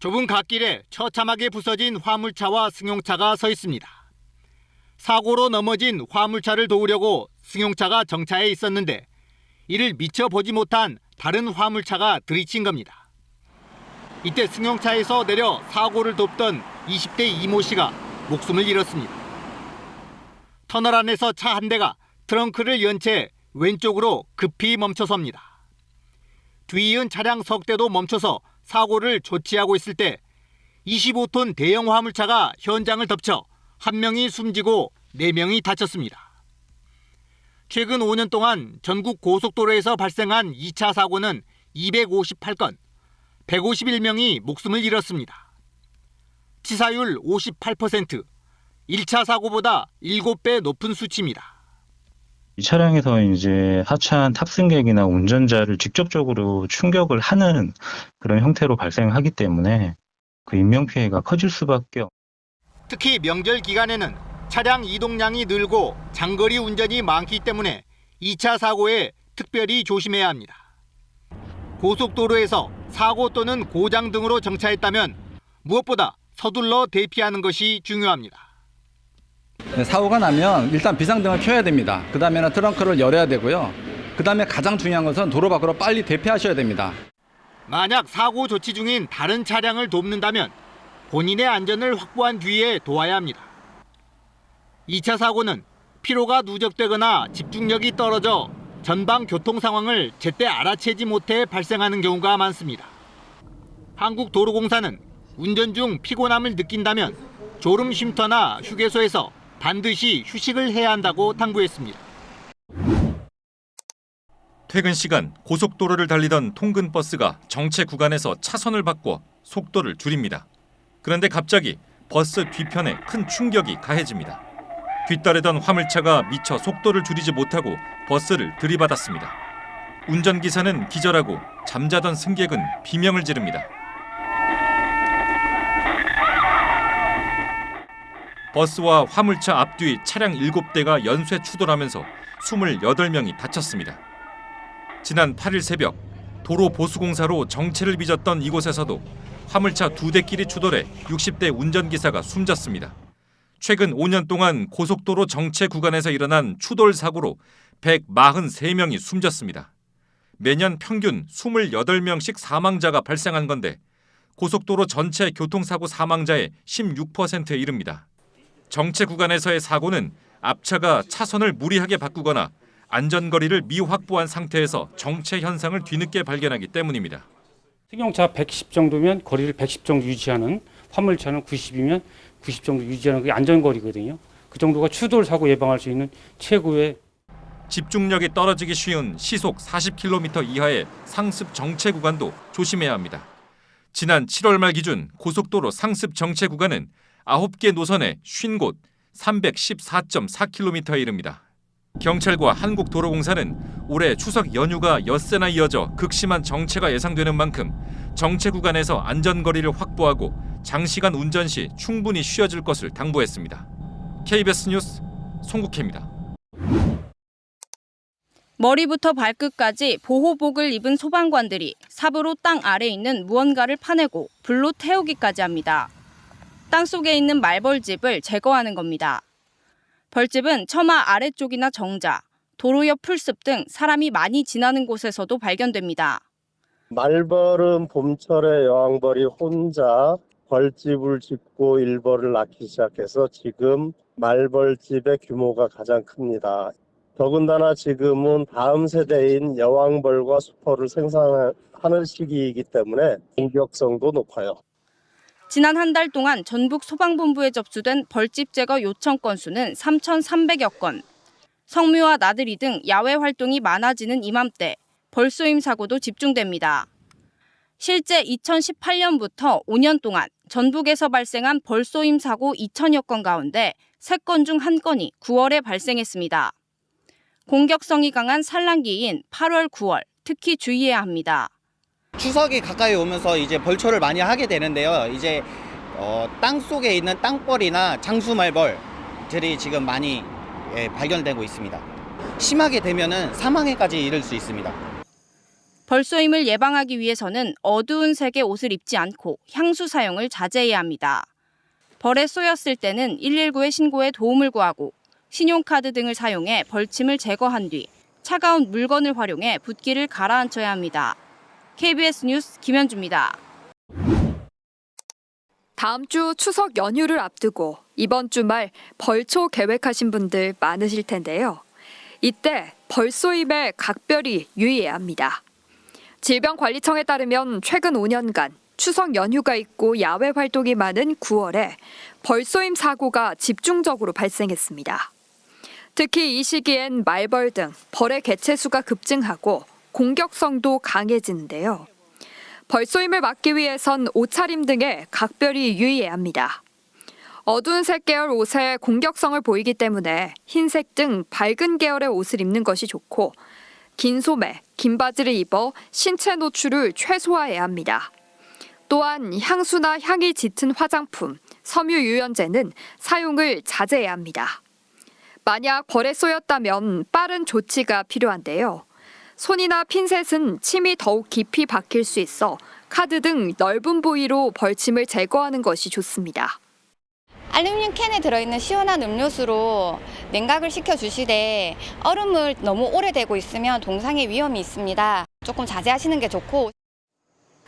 좁은 갓길에 처참하게 부서진 화물차와 승용차가 서 있습니다. 사고로 넘어진 화물차를 도우려고 승용차가 정차해 있었는데 이를 미처 보지 못한 다른 화물차가 들이친 겁니다. 이때 승용차에서 내려 사고를 돕던 20대 이모 씨가 목숨을 잃었습니다. 터널 안에서 차 한 대가 트렁크를 연 채 왼쪽으로 급히 멈춰섭니다. 뒤이은 차량 석 대도 멈춰서 사고를 조치하고 있을 때 25톤 대형 화물차가 현장을 덮쳐 한 명이 숨지고 4명이 다쳤습니다. 최근 5년 동안 전국 고속도로에서 발생한 2차 사고는 258건, 151명이 목숨을 잃었습니다. 치사율 58%, 1차 사고보다 7배 높은 수치입니다. 이 차량에서 이제 하차한 탑승객이나 운전자를 직접적으로 충격을 하는 그런 형태로 발생하기 때문에 그 인명피해가 커질 수밖에. 특히 명절 기간에는 차량 이동량이 늘고 장거리 운전이 많기 때문에 2차 사고에 특별히 조심해야 합니다. 고속도로에서 사고 또는 고장 등으로 정차했다면 무엇보다 서둘러 대피하는 것이 중요합니다. 사고가 나면 일단 비상등을 켜야 됩니다. 그 다음에는 트렁크를 열어야 되고요. 그 다음에 가장 중요한 것은 도로 밖으로 빨리 대피하셔야 됩니다. 만약 사고 조치 중인 다른 차량을 돕는다면 본인의 안전을 확보한 뒤에 도와야 합니다. 2차 사고는 피로가 누적되거나 집중력이 떨어져 전방 교통 상황을 제때 알아채지 못해 발생하는 경우가 많습니다. 한국도로공사는 운전 중 피곤함을 느낀다면 졸음 쉼터나 휴게소에서 반드시 휴식을 해야 한다고 당부했습니다. 퇴근 시간 고속도로를 달리던 통근 버스가 정체 구간에서 차선을 바꿔 속도를 줄입니다. 그런데 갑자기 버스 뒤편에 큰 충격이 가해집니다. 뒤따르던 화물차가 미처 속도를 줄이지 못하고 버스를 들이받았습니다. 운전기사는 기절하고 잠자던 승객은 비명을 지릅니다. 버스와 화물차 앞뒤 차량 7대가 연쇄 추돌하면서 28명이 다쳤습니다. 지난 8일 새벽 도로 보수공사로 정체를 빚었던 이곳에서도 화물차 2대끼리 추돌해 60대 운전기사가 숨졌습니다. 최근 5년 동안 고속도로 정체 구간에서 일어난 추돌 사고로 143명이 숨졌습니다. 매년 평균 28명씩 사망자가 발생한 건데 고속도로 전체 교통사고 사망자의 16%에 이릅니다. 정체 구간에서의 사고는 앞차가 차선을 무리하게 바꾸거나 안전거리를 미확보한 상태에서 정체 현상을 뒤늦게 발견하기 때문입니다. 승용차 110 정도면 거리를 110 정도 유지하는, 화물차는 90이면 90 정도 유지하는 게 안전거리거든요. 그 정도가 추돌 사고 예방할 수 있는 최고의. 집중력이 떨어지기 쉬운 시속 40km 이하의 상습 정체 구간도 조심해야 합니다. 지난 7월 말 기준 고속도로 상습 정체 구간은 9개 노선에 50곳 314.4km에 이릅니다. 경찰과 한국도로공사는 올해 추석 연휴가 엿새나 이어져 극심한 정체가 예상되는 만큼 정체 구간에서 안전거리를 확보하고 장시간 운전 시 충분히 쉬어줄 것을 당부했습니다. KBS 뉴스 송국혜입니다. 머리부터 발끝까지 보호복을 입은 소방관들이 삽으로 땅 아래에 있는 무언가를 파내고 불로 태우기까지 합니다. 땅속에 있는 말벌집을 제거하는 겁니다. 벌집은 처마 아래쪽이나 정자, 도로 옆 풀숲 등 사람이 많이 지나는 곳에서도 발견됩니다. 말벌은 봄철에 여왕벌이 혼자 벌집을 짓고 일벌을 낳기 시작해서 지금 말벌집의 규모가 가장 큽니다. 더군다나 지금은 다음 세대인 여왕벌과 수퍼를 생산하는 시기이기 때문에 공격성도 높아요. 지난 한 달 동안 전북 소방본부에 접수된 벌집 제거 요청 건수는 3,300여 건. 성묘와 나들이 등 야외 활동이 많아지는 이맘때 벌쏘임 사고도 집중됩니다. 실제 2018년부터 5년 동안 전북에서 발생한 벌쏘임 사고 2,000여 건 가운데 3건 중 1건이 9월에 발생했습니다. 공격성이 강한 산란기인 8월, 9월 특히 주의해야 합니다. 추석이 가까이 오면서 이제 벌초를 많이 하게 되는데요. 이제 땅 속에 있는 땅벌이나 장수말벌들이 지금 많이 발견되고 있습니다. 심하게 되면은 사망에까지 이를 수 있습니다. 벌쏘임을 예방하기 위해서는 어두운 색의 옷을 입지 않고 향수 사용을 자제해야 합니다. 벌에 쏘였을 때는 119에 신고해 도움을 구하고 신용카드 등을 사용해 벌침을 제거한 뒤 차가운 물건을 활용해 붓기를 가라앉혀야 합니다. KBS 뉴스 김현주입니다. 다음 주 추석 연휴를 앞두고 이번 주말 벌초 계획하신 분들 많으실 텐데요. 이때 벌쏘임에 각별히 유의해야 합니다. 질병관리청에 따르면 최근 5년간 추석 연휴가 있고 야외 활동이 많은 9월에 벌쏘임 사고가 집중적으로 발생했습니다. 특히 이 시기엔 말벌 등 벌의 개체수가 급증하고 공격성도 강해지는데요. 벌쏘임을 막기 위해선 옷차림 등에 각별히 유의해야 합니다. 어두운 색 계열 옷에 공격성을 보이기 때문에 흰색 등 밝은 계열의 옷을 입는 것이 좋고 긴 소매, 긴 바지를 입어 신체 노출을 최소화해야 합니다. 또한 향수나 향이 짙은 화장품, 섬유 유연제는 사용을 자제해야 합니다. 만약 벌에 쏘였다면 빠른 조치가 필요한데요. 손이나 핀셋은 침이 더욱 깊이 박힐 수 있어 카드 등 넓은 부위로 벌침을 제거하는 것이 좋습니다. 알루미늄 캔에 들어있는 시원한 음료수로 냉각을 시켜주시되 얼음을 너무 오래 대고 있으면 동상의 위험이 있습니다. 조금 자제하시는 게 좋고.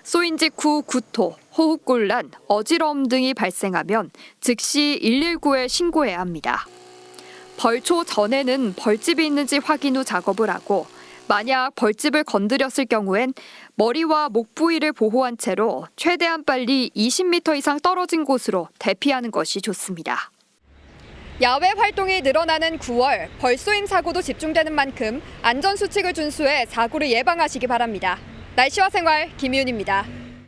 쏘인 직후 구토, 호흡곤란, 어지러움 등이 발생하면 즉시 119에 신고해야 합니다. 벌초 전에는 벌집이 있는지 확인 후 작업을 하고 만약 벌집을 건드렸을 경우엔 머리와 목 부위를 보호한 채로 최대한 빨리 20m 이상 떨어진 곳으로 대피하는 것이 좋습니다. 야외 활동이 늘어나는 9월, 벌쏘임 사고도 집중되는 만큼 안전수칙을 준수해 사고를 예방하시기 바랍니다. 날씨와 생활 김희윤입니다.